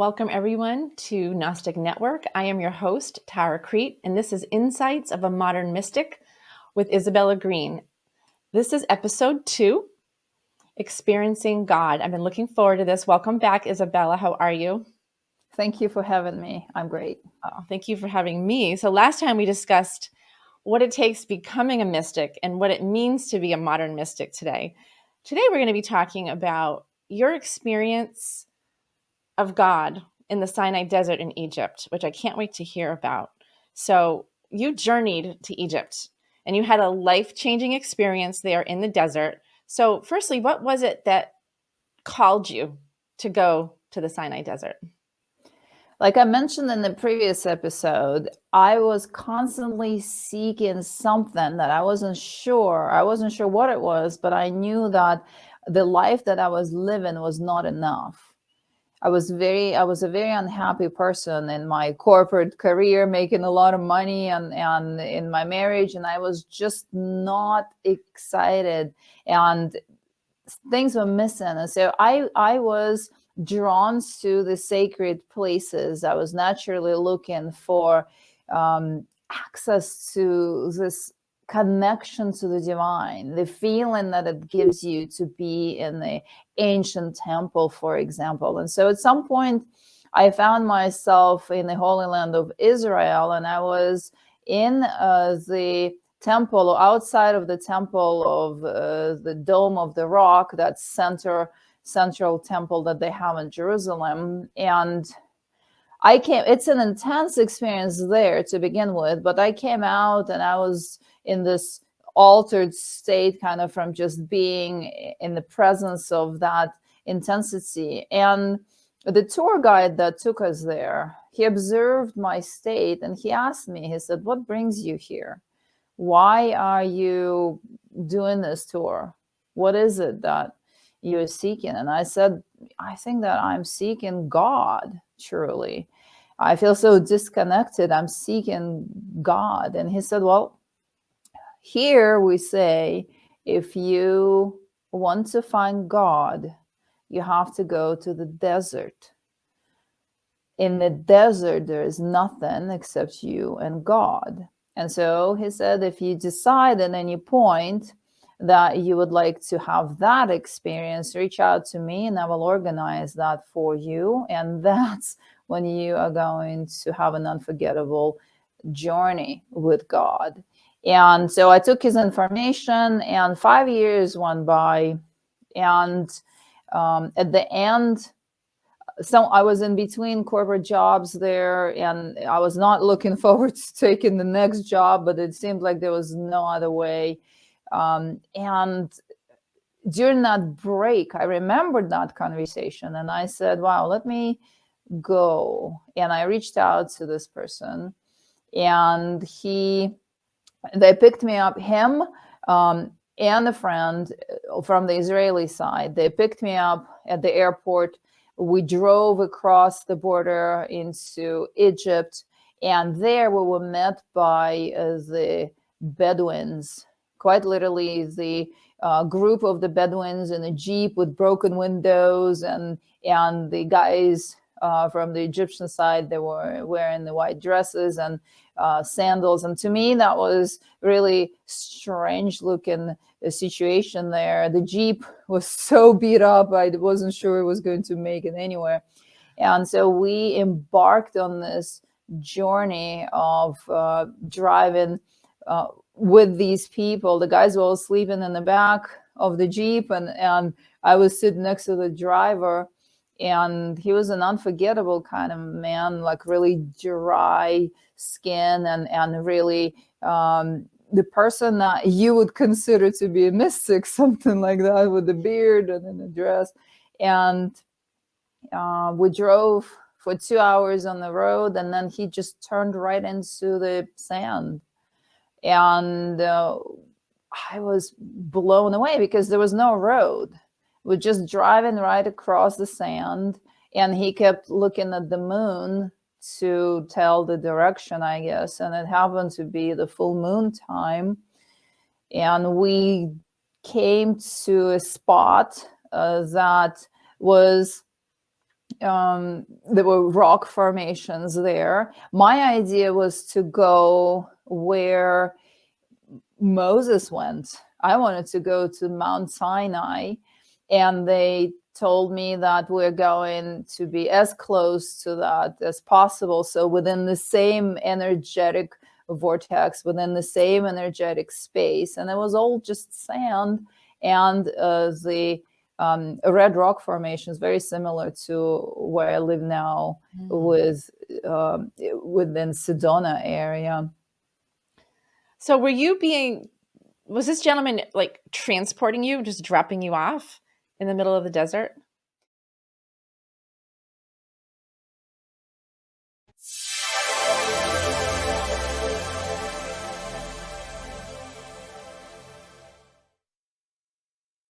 Welcome everyone to Gnostic Network. I am your host, Tara Crete, and this is Insights of a Modern Mystic with Isabella Greene. This is episode 2, Experiencing God. I've been looking forward to this. Welcome back, Isabella. How are you? Thank you for having me. I'm great. Oh, thank you for having me. So last time we discussed what it takes becoming a mystic and what it means to be a modern mystic today. Today we're going to be talking about your experience of God in the Sinai Desert in Egypt, which I can't wait to hear about. So you journeyed to Egypt and you had a life-changing experience there in the desert. So firstly, what was it that called you to go to the Sinai Desert? Like I mentioned in the previous episode, I was constantly seeking something that I wasn't sure. I wasn't sure what it was, but I knew that the life that I was living was not enough. I was a very unhappy person in my corporate career, making a lot of money and in my marriage, and I was just not excited and things were missing. And so I was drawn to the sacred places. I was naturally looking for access to this connection to the divine, the feeling that it gives you to be in the ancient temple, for example. And so at some point, I found myself in the Holy Land of Israel, and I was in the temple, outside of the temple of the Dome of the Rock, that central temple that they have in Jerusalem. And it's an intense experience there to begin with, but I came out and I was in this altered state, kind of from just being in the presence of that intensity. And the tour guide that took us there, he observed my state and he asked me, he said, "What brings you here? Why are you doing this tour? What is it that you're seeking?" And I said, "I think that I'm seeking God, truly. I feel so disconnected. I'm seeking God." And he said, "Well, here we say, if you want to find God, you have to go to the desert. In the desert, there is nothing except you and God." And so he said, if you decide at any point that you would like to have that experience, reach out to me and I will organize that for you. And that's when you are going to have an unforgettable journey with God. And so I took his information, and 5 years went by. And at the end, so I was in between corporate jobs there, and I was not looking forward to taking the next job, but it seemed like there was no other way. And during that break, I remembered that conversation, and I said, "Wow, let me go." And I reached out to this person, and they picked me up, him and a friend from the Israeli side. They picked me up at the airport. We drove across the border into Egypt, and there we were met by the Bedouins, quite literally the group of the Bedouins in a jeep with broken windows, and the guys from the Egyptian side, they were wearing the white dresses and sandals. And to me, that was really strange looking situation there. The jeep was so beat up, I wasn't sure it was going to make it anywhere. And so we embarked on this journey of driving with these people. The guys were all sleeping in the back of the jeep, and I was sitting next to the driver. And he was an unforgettable kind of man, like really dry skin, and really the person that you would consider to be a mystic, something like that, with a beard and in a dress. And we drove for 2 hours on the road, and then he just turned right into the sand. And I was blown away because there was no road. We're just driving right across the sand, and he kept looking at the moon to tell the direction, I guess. And it happened to be the full moon time. And we came to a spot that was there were rock formations there. My idea was to go where Moses went. I wanted to go to Mount Sinai, and they told me that we're going to be as close to that as possible. So within the same energetic vortex, within the same energetic space. And it was all just sand and the red rock formations, very similar to where I live now with within Sedona area. So was this gentleman like transporting you, just dropping you off in the middle of the desert?